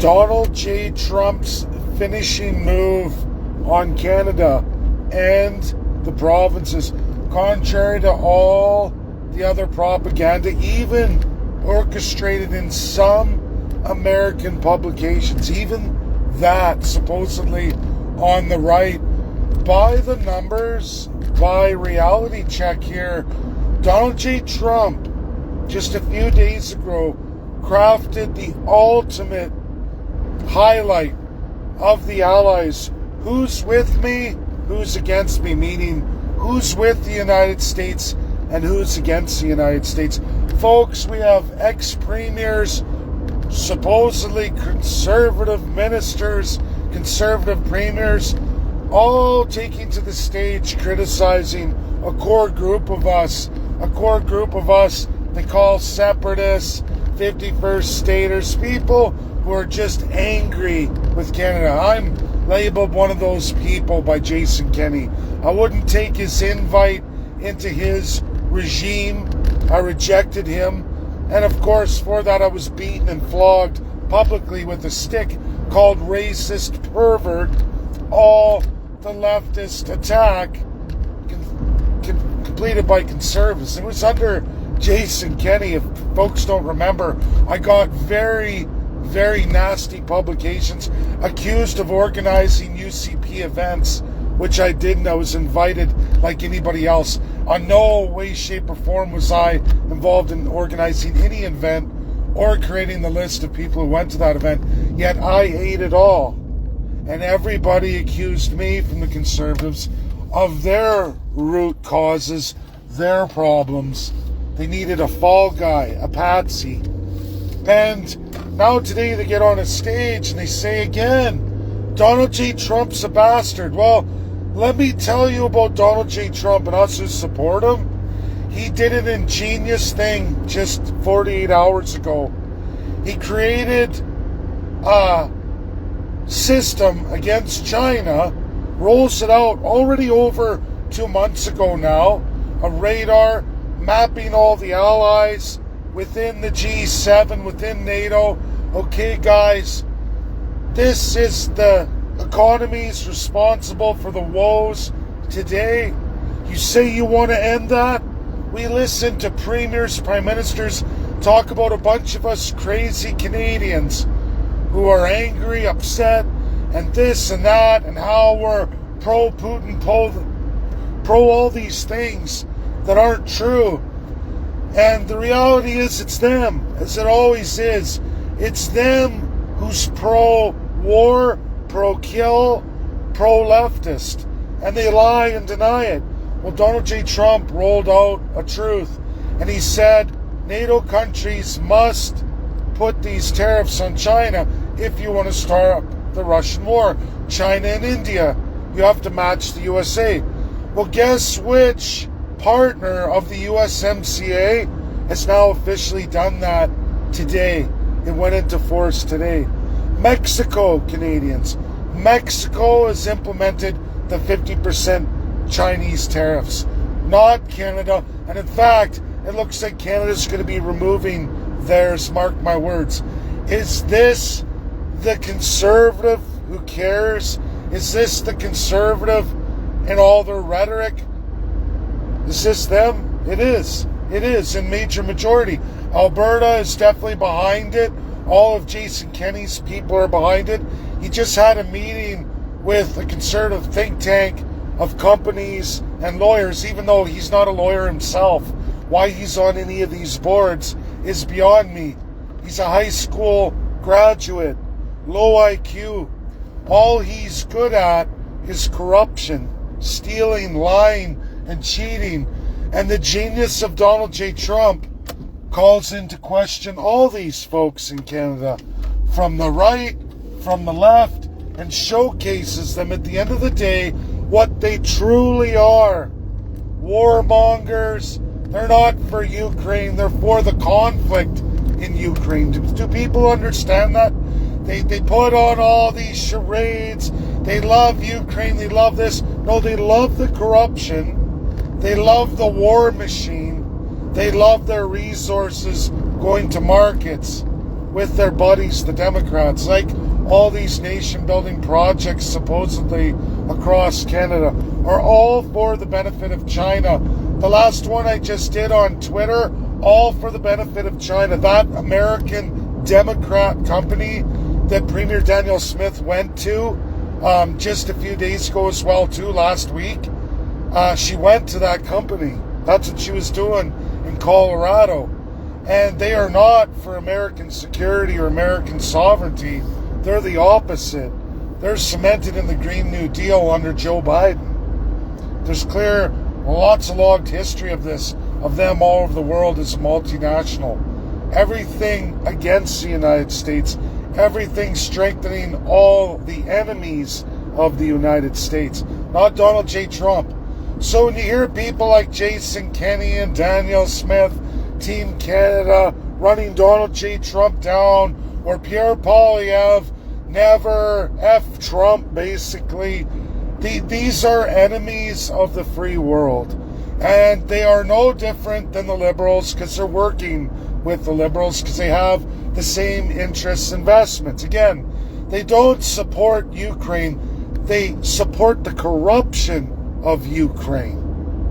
Donald J. Trump's finishing move on Canada and the provinces, contrary to all the other propaganda, even orchestrated in some American publications, even that supposedly on the right. By the numbers, by reality check here, Donald J. Trump just a few days ago crafted the ultimate highlight of the allies. Who's with me, who's against me, meaning who's with the United States and who's against the United States. Folks, we have ex-premiers, supposedly conservative ministers, conservative premiers, all taking to the stage criticizing a core group of us they call separatists, 51st staters, people who are just angry with Canada. I'm labeled one of those people by Jason Kenney. I wouldn't take his invite into his regime. I rejected him. And of course, for that I was beaten and flogged publicly with a stick called racist pervert. All the leftist attack completed by conservatives. It was under Jason Kenney. If folks don't remember, I got very, very nasty publications accused of organizing UCP events, which I didn't. I was invited like anybody else. On no way, shape, or form was I involved in organizing any event or creating the list of people who went to that event. Yet I ate it all. And everybody accused me from the conservatives of their root causes, their problems. They needed a fall guy, a patsy. And now today they get on a stage and they say again, Donald J. Trump's a bastard. Well, let me tell you about Donald J. Trump and us who support him. He did an ingenious thing just 48 hours ago. He created a system against China, rolls it out already over 2 months ago now, a radar mapping all the allies within the G7, within NATO. Okay, guys, this is the economies responsible for the woes today. You say you want to end that? We listen to premiers, prime ministers talk about a bunch of us crazy Canadians who are angry, upset, and this and that, and how we're pro-Putin, pro all these things that aren't true. And the reality is it's them, as it always is. It's them who's pro-war, pro-kill, pro-leftist. And they lie and deny it. Well, Donald J. Trump rolled out a truth. And he said NATO countries must put these tariffs on China if you want to start up the Russian war. China and India, you have to match the USA. Well, guess which partner of the USMCA has now officially done that today? It went into force today. Mexico, Canadians. Mexico has implemented the 50% Chinese tariffs, not Canada. And in fact, it looks like Canada's going to be removing theirs, mark my words. Is this the conservative who cares? Is this the conservative in all their rhetoric? Is this them? It is. It is in major majority. Alberta is definitely behind it. All of Jason Kenney's people are behind it. He just had a meeting with a conservative think tank of companies and lawyers, even though he's not a lawyer himself. Why he's on any of these boards is beyond me. He's a high school graduate, low IQ. All he's good at is corruption, stealing, lying, and cheating. And the genius of Donald J. Trump calls into question all these folks in Canada, from the right, from the left, and showcases them at the end of the day what they truly are. Warmongers. They're not for Ukraine, they're for the conflict in Ukraine. Do people understand that? They put on all these charades. They love Ukraine, they love this. No, they love the corruption. They love the war machine. They love their resources going to markets. with their buddies, the Democrats, like all these nation-building projects supposedly across Canada, are all for the benefit of China. The last one I just did on Twitter, all for the benefit of China. That American Democrat company that Premier Danielle Smith went to just a few days ago as well, too, last week, she went to that company. That's what she was doing in Colorado. And they are not for American security or American sovereignty. They're the opposite. They're cemented in the Green New Deal under Joe Biden. There's clear, lots of logged history of this, of them all over the world as a multinational. Everything against the United States, everything strengthening all the enemies of the United States, not Donald J. Trump. So when you hear people like Jason Kenney and Danielle Smith, Team Canada, running Donald J. Trump down, or Pierre Poilievre, never F Trump, basically, these are enemies of the free world. And they are no different than the Liberals, because they're working with the Liberals, because they have the same interests, investments. Again, they don't support Ukraine. They support the corruption of Ukraine.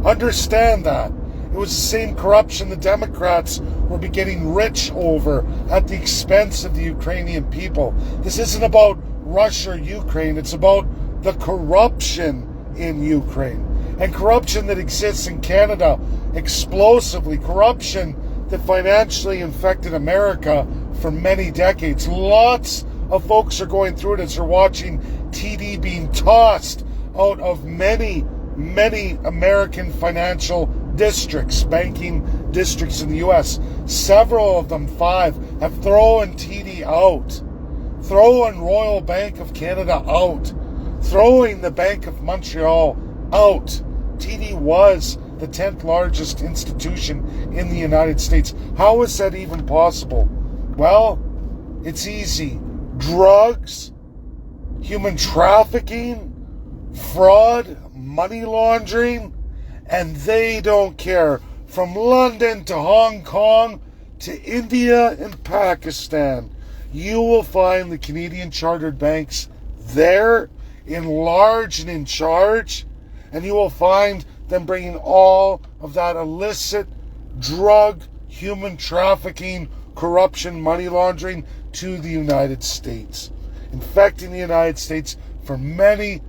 Understand that. It was the same corruption the Democrats were getting rich over at the expense of the Ukrainian people. This isn't about Russia or Ukraine. It's about the corruption in Ukraine. And corruption that exists in Canada explosively. Corruption that financially infected America for many decades. Lots of folks are going through it as they're watching TD being tossed out of many American financial districts, banking districts in the U.S. Several of them, 5, have thrown TD out, throwing Royal Bank of Canada out, throwing the Bank of Montreal out. TD was the 10th largest institution in the United States. How is that even possible? Well, it's easy. Drugs, human trafficking, fraud, money laundering, and they don't care. From London to Hong Kong to India and Pakistan, you will find the Canadian chartered banks there, in large and in charge, and you will find them bringing all of that illicit drug, human trafficking, corruption, money laundering to the United States, infecting the United States for many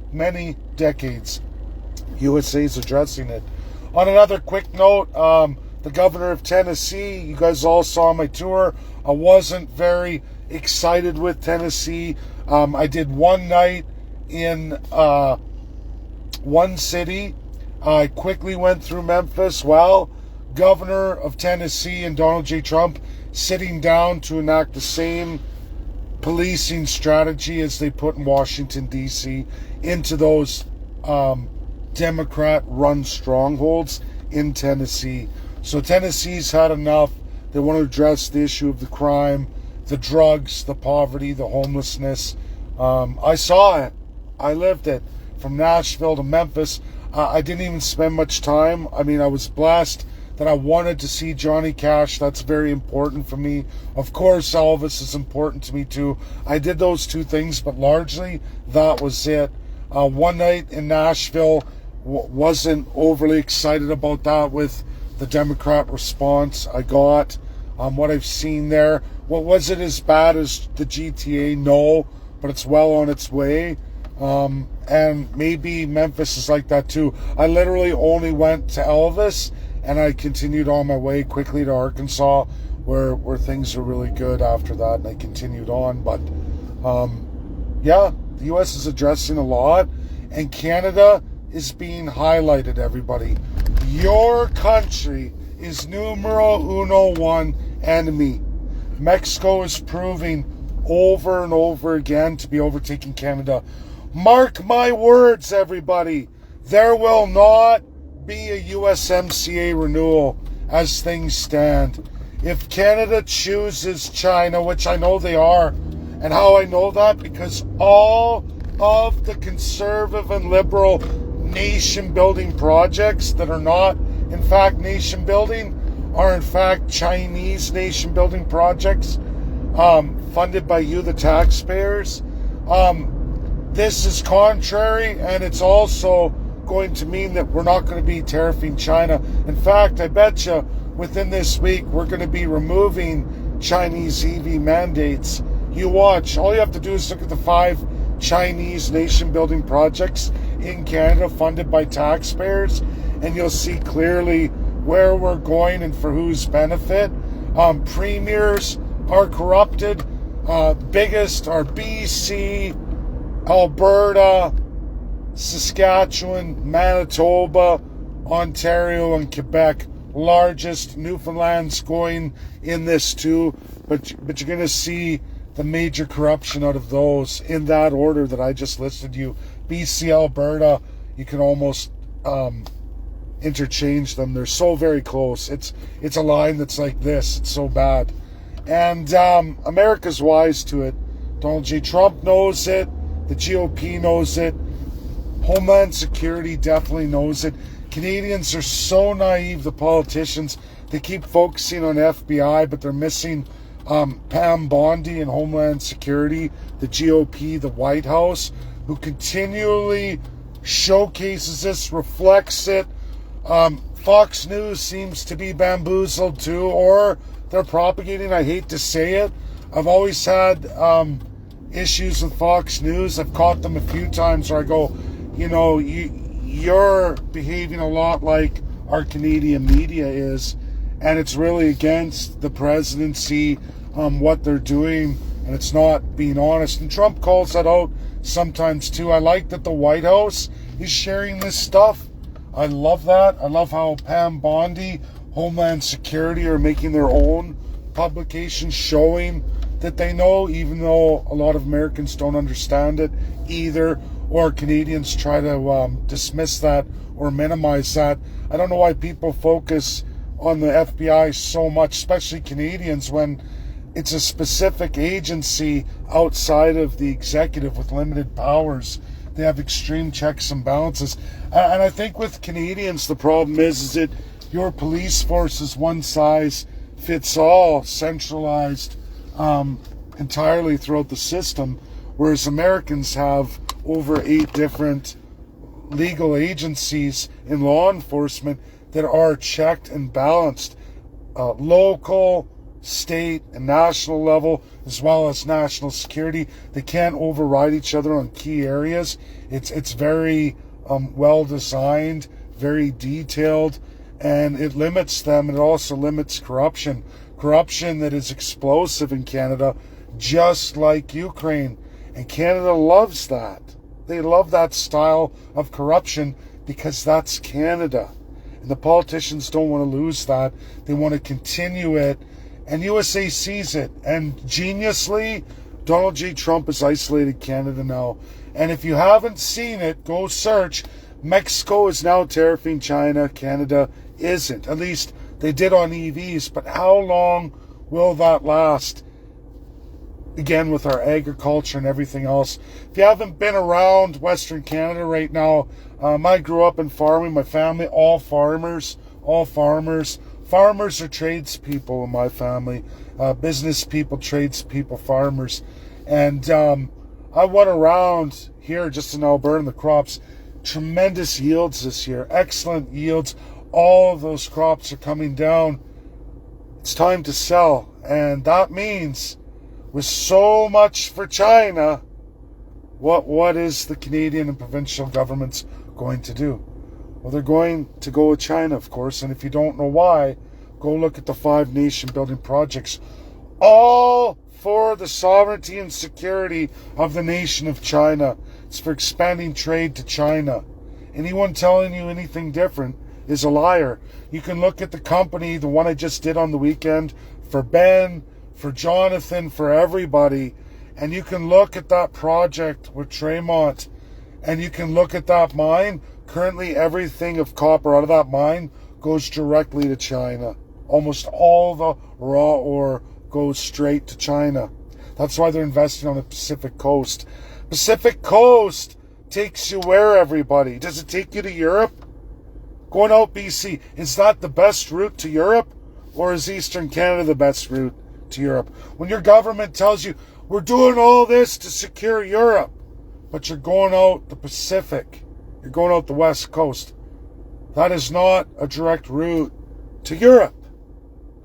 decades. USA is addressing it. On another quick note, the governor of Tennessee, you guys all saw my tour. I wasn't very excited with Tennessee. I did one night in one city. I quickly went through Memphis. Well, governor of Tennessee and Donald J. Trump sitting down to enact the same policing strategy as they put in Washington, D.C. into those Democrat-run strongholds in Tennessee. So Tennessee's had enough. They want to address the issue of the crime, the drugs, the poverty, the homelessness. I saw it. I lived it. From Nashville to Memphis. I didn't even spend much time. I mean, I was blessed that I wanted to see Johnny Cash. That's very important for me. Of course, Elvis is important to me too. I did those two things, but largely that was it. One night in Nashville, wasn't overly excited about that with the Democrat response I got. What I've seen there. Well, was it as bad as the GTA? No, but it's well on its way. And maybe Memphis is like that too. I literally only went to Elvis and I continued on my way quickly to Arkansas where things are really good after that, and I continued on. But yeah, the U.S. is addressing a lot, and Canada is being highlighted, everybody. Your country is numero one enemy. Mexico is proving over and over again to be overtaking Canada. Mark my words, everybody. There will not be a USMCA renewal as things stand. If Canada chooses China, which I know they are, and how I know that, because all of the conservative and liberal nation-building projects that are not, in fact, nation-building, are in fact Chinese nation-building projects. funded by you, the taxpayers. This is contrary, and it's also going to mean that we're not going to be tariffing China. In fact, I bet you within this week we're going to be removing Chinese EV mandates. You watch. All you have to do is look at the 5 Chinese nation-building projects in Canada funded by taxpayers, and you'll see clearly where we're going and for whose benefit. Premiers are corrupted. Biggest are BC, Alberta, Saskatchewan, Manitoba, Ontario, and Quebec. Largest. Newfoundland's going in this too, but you're going to see the major corruption out of those in that order that I just listed you. BC, Alberta, you can almost interchange them. They're so very close. It's a line that's like this. It's so bad. And America's wise to it. Donald J. Trump knows it. The GOP knows it. Homeland Security definitely knows it. Canadians are so naive, the politicians. They keep focusing on FBI, but they're missing Pam Bondi and Homeland Security, the GOP, the White House, who continually showcases this, reflects it. Fox News seems to be bamboozled too, or they're propagating. I hate to say it. I've always had issues with Fox News. I've caught them a few times where I go, you're behaving a lot like our Canadian media is, and it's really against the presidency, what they're doing, and it's not being honest. And Trump calls that out sometimes too. I like that the White House is sharing this stuff. I love that. I love how Pam Bondi, Homeland Security are making their own publications showing that they know, even though a lot of Americans don't understand it either, or Canadians try to dismiss that or minimize that. I don't know why people focus on the FBI so much, especially Canadians, when it's a specific agency outside of the executive with limited powers. They have extreme checks and balances. And I think with Canadians, the problem is that your police force is one size fits all, centralized entirely throughout the system, whereas Americans have over 8 different legal agencies in law enforcement that are checked and balanced, local, state, and national level, as well as national security. They can't override each other on key areas. It's very well designed, very detailed, and it limits them. And it also limits corruption that is explosive in Canada, just like Ukraine. And Canada loves that. They love that style of corruption because that's Canada. And the politicians don't want to lose that. They want to continue it. And USA sees it. And geniusly, Donald J. Trump has isolated Canada now. And if you haven't seen it, go search. Mexico is now tariffing China. Canada isn't. At least they did on EVs. But how long will that last? Again, with our agriculture and everything else. If you haven't been around Western Canada right now, I grew up in farming. My family, all farmers. Farmers are tradespeople in my family. Business people, tradespeople, farmers. And I went around here just in Alberta in the crops. Tremendous yields this year. Excellent yields. All of those crops are coming down. It's time to sell. And that means, with so much for China, what is the Canadian and provincial governments going to do? Well, they're going to go with China, of course. And if you don't know why, go look at the 5 nation-building projects. All for the sovereignty and security of the nation of China. It's for expanding trade to China. Anyone telling you anything different is a liar. You can look at the company, the one I just did on the weekend, for Ben, for Jonathan, for everybody, and you can look at that project with Tremont, and you can look at that mine. Currently, everything of copper out of that mine goes directly to China. Almost all the raw ore goes straight to China. That's why they're investing on the Pacific Coast. Pacific Coast takes you where, everybody? Does it take you to Europe? Going out BC, is that the best route to Europe? Or is Eastern Canada the best route to Europe. When your government tells you, we're doing all this to secure Europe, but you're going out the Pacific, you're going out the West Coast. That is not a direct route to Europe.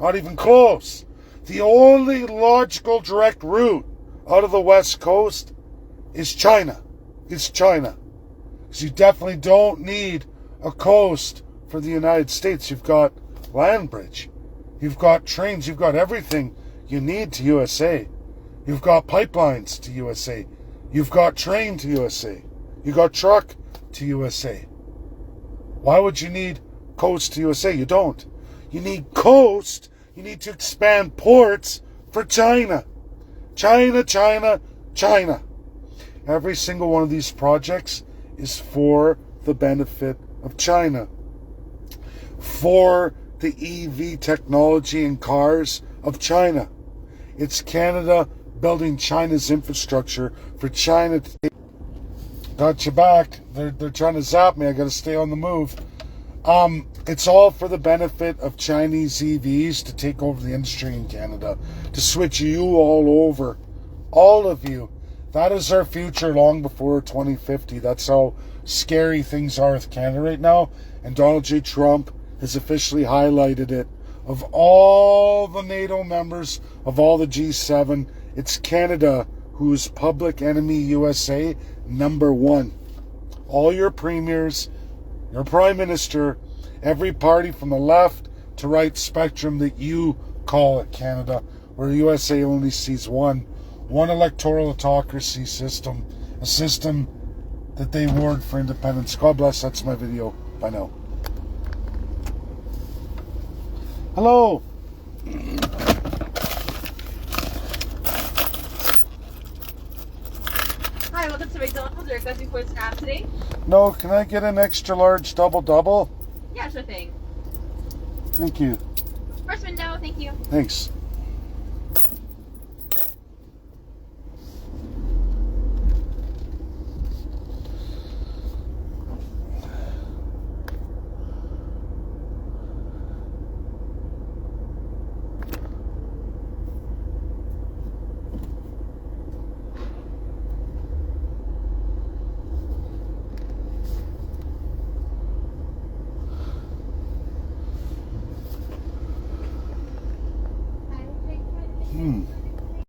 Not even close. The only logical direct route out of the West Coast is China. It's China. Because you definitely don't need a coast for the United States. You've got land bridge. You've got trains. You've got everything you need to USA. You've got pipelines to USA. You've got train to USA. You've got truck to USA. Why would you need coast to USA? You don't. You need coast. You need to expand ports for China. China, China, China. Every single one of these projects is for the benefit of China. For the EV technology and cars of China. It's Canada building China's infrastructure for China to take. Got you back. They're trying to zap me. I got to stay on the move. It's all for the benefit of Chinese EVs to take over the industry in Canada, to switch you all over, all of you. That is our future long before 2050. That's how scary things are with Canada right now. And Donald J. Trump has officially highlighted it. Of all the NATO members, of all the G7, it's Canada who's public enemy USA #1. All your premiers, your prime minister, every party from the left to right spectrum that you call it Canada, where USA only sees one electoral autocracy system, a system that they warred for independence. God bless. That's my video. Bye now. Hello. Hi, welcome to McDonald's. Are you requesting for snap today? No, can I get an extra large double? Yeah, sure thing. Thank you. First window, thank you. Thanks.